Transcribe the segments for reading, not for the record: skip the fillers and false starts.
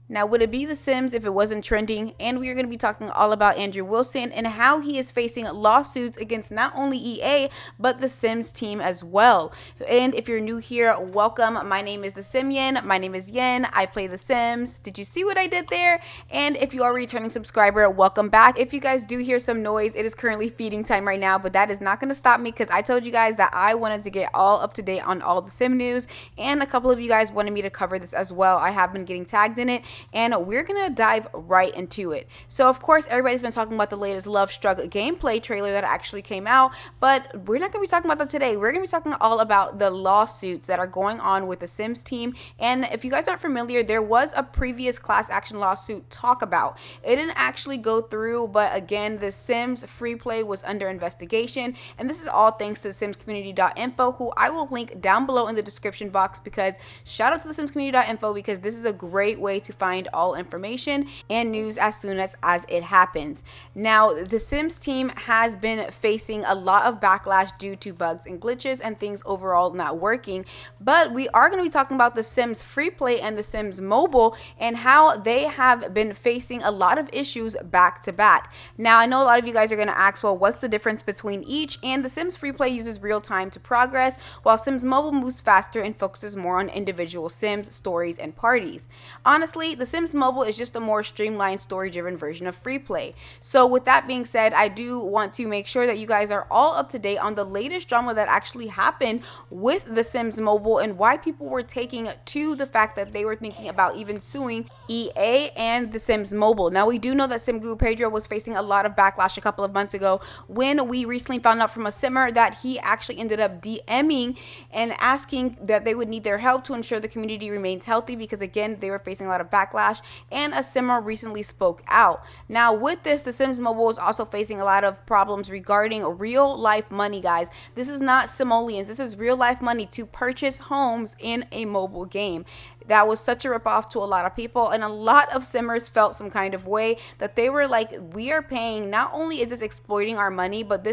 Now, would it be The Sims if it wasn't trending? And we are going to be talking all about Andrew Wilson and how he is facing lawsuits against not only EA, but the Sims team as well. And if you're new here, welcome. My name is The Simian. My name is Yen. I play The Sims. Did you see what I did there? And if you are a returning subscriber, welcome back. If you guys do hear some noise, it is currently feeding time right now, but that is not going to stop me because I told you guys that I wanted to get all up to date on all the Sim news, and a couple of you guys wanted me to cover this as well. I have been getting tagged in it, and we're gonna dive right into it. So of course everybody's been talking about the latest LoveStruck gameplay trailer that actually came out, but we're not gonna be talking about that today. We're gonna be talking all about the lawsuits that are going on with the Sims team. And if you guys aren't familiar, there was a previous class action lawsuit talk about. It didn't actually go through, but again, the Sims Freeplay was under investigation, and this is all thanks to the simscommunity.info, who I will link down below in the description box, because shout out to the simscommunity.info, because this is a great way to find all information and news as soon as it happens. Now, the Sims team has been facing a lot of backlash due to bugs and glitches and things overall not working, but we are going to be talking about the Sims Freeplay and the Sims Mobile and how they have been facing a lot of issues back to back. Now, I know a lot of you guys are going to ask, well, what's the difference between each? And the Sims Freeplay uses real time to progress, while Sims Mobile moves faster and focuses more on individual Sims, stories, and parties. Honestly, the Sims Mobile is just a more streamlined, story-driven version of Freeplay. So with that being said, I do want to make sure that you guys are all up to date on the latest drama that actually happened with the Sims Mobile and why people were taking to the fact that they were thinking about even suing EA and the Sims Mobile. Now, we do know that Sim Guru Pedro was facing a lot of backlash a couple of months ago when we recently found out from a simmer that he actually ended up DMing and asking that they would need their help to ensure the community remains healthy, because again, they were facing a lot of backlash, and a simmer recently spoke out. Now, with this, the Sims Mobile is also facing a lot of problems regarding real life money, guys. This is not simoleons, this is real life money to purchase homes in a mobile game. That was such a ripoff to a lot of people, and a lot of simmers felt some kind of way that they were like, we are paying, not only is this exploiting our money, but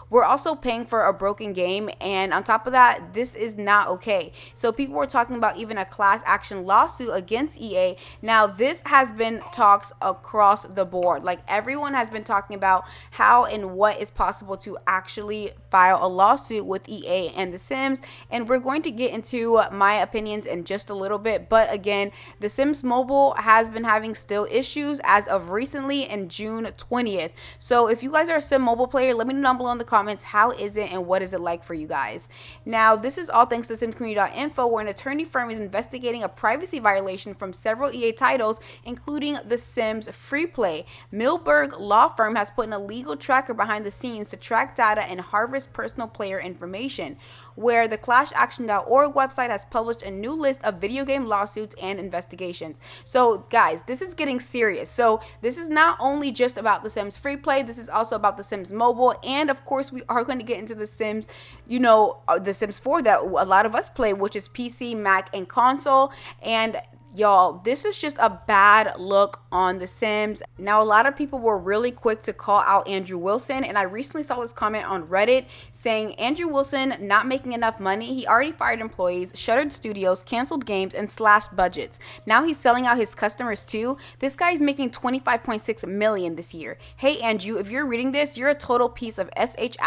we're also paying for a broken game, and on top of that, this is not okay. So people were talking about even a class action lawsuit against EA. Now, this has been talks across the board. Like, everyone has been talking about how and what is possible to actually file a lawsuit with EA and the Sims, and we're going to get into my opinions in just a little bit. But again, the Sims Mobile has been having still issues as of recently in June 20th. So if you guys are a Sim Mobile player, let me know down below in the comments, how is it and what is it like for you guys? Now, this is all thanks to simscommunity.info, where an attorney firm is investigating a privacy violation from several EA titles, including the Sims Freeplay. Milberg Law Firm has put in a legal tracker behind the scenes to track data and harvest personal player information, where the ClashAction.org website has published a new list of video game lawsuits and investigations. So guys, this is getting serious. So this is not only just about the Sims Freeplay, this is also about the Sims Mobile, and of course we are going to get into the Sims, the Sims 4 that a lot of us play, which is PC, Mac, and console. And y'all, this is just a bad look on The Sims. Now, a lot of people were really quick to call out Andrew Wilson, and I recently saw this comment on Reddit saying Andrew Wilson not making enough money. He already fired employees, shuttered studios, canceled games, and slashed budgets. Now he's selling out his customers too. This guy is making $25.6 million this year. Hey Andrew, if you're reading this, you're a total piece of shit.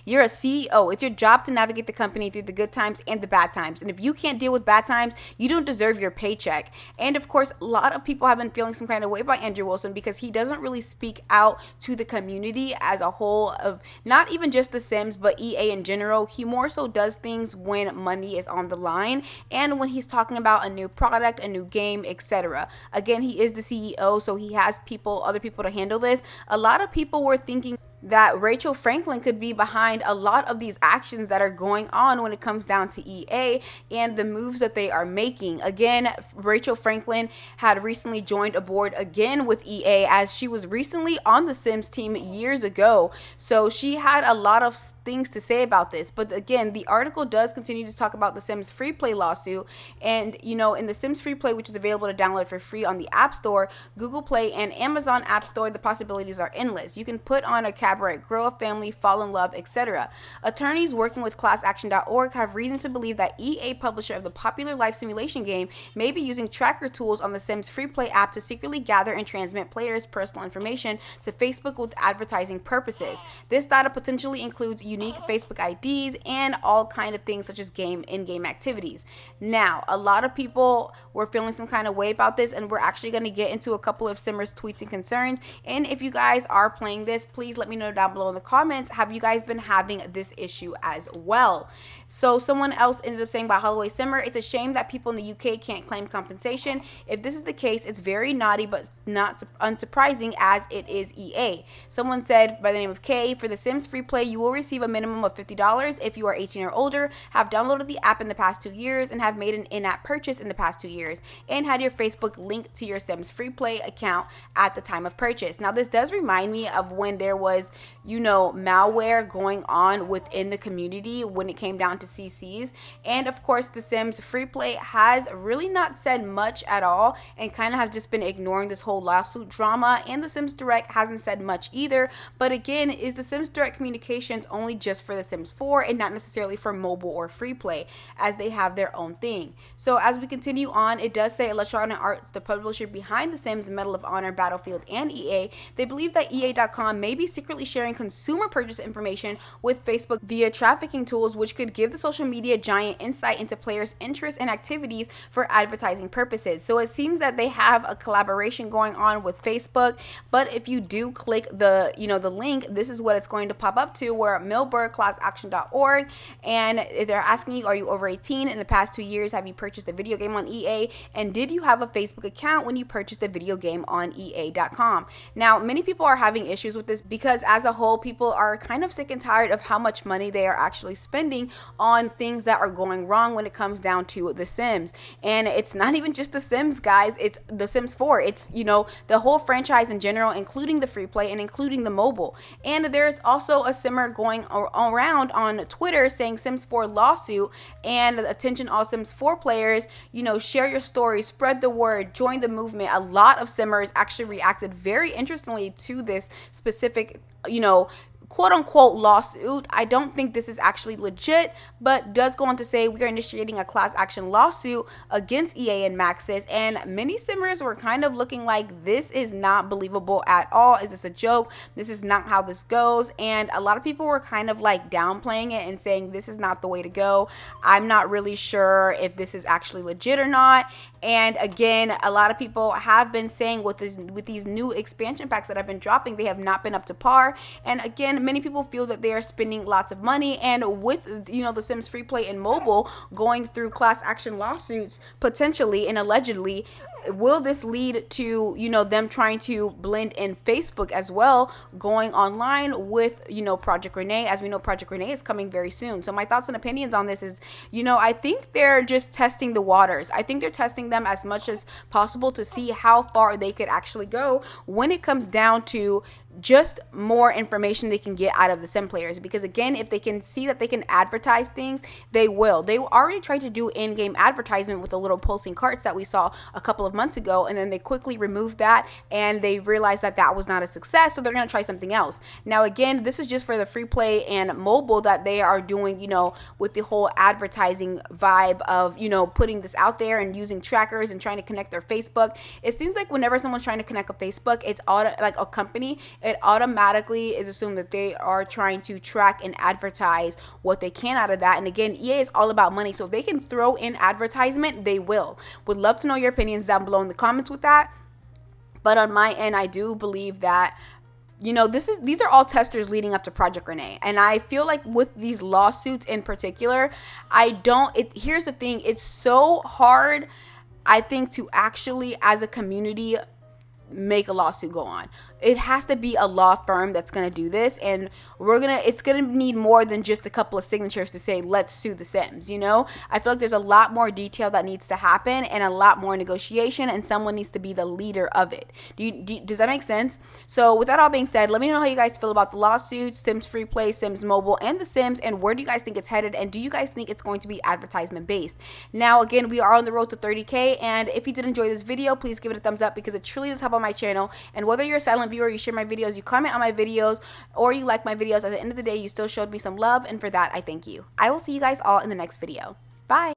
You're a CEO. It's your job to navigate the company through the good times and the bad times, and if you can't deal with bad times, you don't deserve your paycheck. And of course, a lot of people have been feeling some kind of way by Andrew Wilson because he doesn't really speak out to the community as a whole, of not even just the Sims, but EA in general. He more so does things when money is on the line and when he's talking about a new product, a new game, etc. Again, he is the CEO, so he has other people to handle this. A lot of people were thinking that Rachel Franklin could be behind a lot of these actions that are going on when it comes down to EA and the moves that they are making. Again, Rachel Franklin had recently joined aboard again with EA, as she was recently on the Sims team years ago. So she had a lot of things to say about this. But again, the article does continue to talk about the Sims Freeplay lawsuit. And, in the Sims Freeplay, which is available to download for free on the App Store, Google Play, and Amazon App Store, the possibilities are endless. You can put on a collaborate, grow a family, fall in love, etc. Attorneys working with ClassAction.org have reason to believe that EA, publisher of the popular life simulation game, may be using tracker tools on the Sims Freeplay app to secretly gather and transmit players' personal information to Facebook with advertising purposes. This data potentially includes unique Facebook IDs and all kind of things such as in-game activities. Now, a lot of people were feeling some kind of way about this, and we're actually going to get into a couple of Simmers' tweets and concerns. And if you guys are playing this, please let me know down below in the comments, have you guys been having this issue as well? So someone else ended up saying by Holloway Simmer, it's a shame that people in the UK can't claim compensation. If this is the case, it's very naughty but not unsurprising as it is EA. Someone said by the name of Kay, for the Sims Freeplay, you will receive a minimum of $50 if you are 18 or older, have downloaded the app in the past 2 years, and have made an in-app purchase in the past 2 years, and had your Facebook linked to your Sims Freeplay account at the time of purchase. Now, this does remind me of when there was, malware going on within the community when it came down to CCs. And of course, the Sims Freeplay has really not said much at all and kind of have just been ignoring this whole lawsuit drama. And the Sims Direct hasn't said much either. But again, is the Sims Direct communications only just for the Sims 4 and not necessarily for mobile or Freeplay, as they have their own thing? So as we continue on, it does say Electronic Arts, the publisher behind the Sims, Medal of Honor, Battlefield, and EA, they believe that EA.com may be secretly sharing consumer purchase information with Facebook via trafficking tools, which could give the social media giant insight into players' interests and activities for advertising purposes. So it seems that they have a collaboration going on with Facebook, but if you do click the link, this is what it's going to pop up to, where Milberg, ClassAction.org, and they're asking you, are you over 18? In the past 2 years, have you purchased a video game on EA? And did you have a Facebook account when you purchased a video game on EA.com? Now, many people are having issues with this because as a whole, people are kind of sick and tired of how much money they are actually spending on things that are going wrong when it comes down to The Sims. And it's not even just The Sims, guys. It's The Sims 4. It's, the whole franchise in general, including the free play and including the mobile. And there's also a simmer going around on Twitter saying Sims 4 lawsuit, and attention all Sims 4 players, share your story, spread the word, join the movement. A lot of simmers actually reacted very interestingly to this specific, quote unquote lawsuit. I don't think this is actually legit, but does go on to say we are initiating a class action lawsuit against EA and Maxis, and many simmers were kind of looking like this is not believable at all. Is this a joke? This is not how this goes. And a lot of people were kind of like downplaying it and saying this is not the way to go. I'm not really sure if this is actually legit or not. And again, a lot of people have been saying with these new expansion packs that have been dropping, they have not been up to par. And again, many people feel that they are spending lots of money, and with the Sims Freeplay and mobile going through class action lawsuits potentially and allegedly, will this lead to them trying to blend in Facebook as well, going online with Project Renee? As we know, Project Renee is coming very soon. So my thoughts and opinions on this is, I think they're just testing the waters. I think they're testing them as much as possible to see how far they could actually go when it comes down to just more information they can get out of the sim players. Because again, if they can see that they can advertise things, they will. They already tried to do in-game advertisement with the little pulsing carts that we saw a couple of months ago, and then they quickly removed that and they realized that that was not a success, so they're going to try something else. Now again, this is just for the free play and mobile that they are doing, with the whole advertising vibe of putting this out there and using trackers and trying to connect their Facebook. It seems like whenever someone's trying to connect a Facebook, it's like a company, it automatically is assumed that they are trying to track and advertise what they can out of that. And again, EA is all about money, so if they can throw in advertisement, they will. Would love to know your opinions down below in the comments with that. But on my end, I do believe that these are all testers leading up to Project Renee. And I feel like with these lawsuits in particular, here's the thing, it's so hard, I think, to actually as a community make a lawsuit go on. It has to be a law firm that's going to do this, and it's going to need more than just a couple of signatures to say let's sue the Sims. I feel like there's a lot more detail that needs to happen and a lot more negotiation, and someone needs to be the leader of it. Does that make sense? So with that all being said, let me know how you guys feel about the lawsuits, Sims Freeplay, Sims Mobile, and the Sims, and where do you guys think it's headed, and do you guys think it's going to be advertisement based? Now again, we are on the road to 30K, and if you did enjoy this video, please give it a thumbs up because it truly does help on my channel. And whether you're a silent viewer, you share my videos, you comment on my videos, or you like my videos, at the end of the day, you still showed me some love, and for that, I thank you. I will see you guys all in the next video. Bye!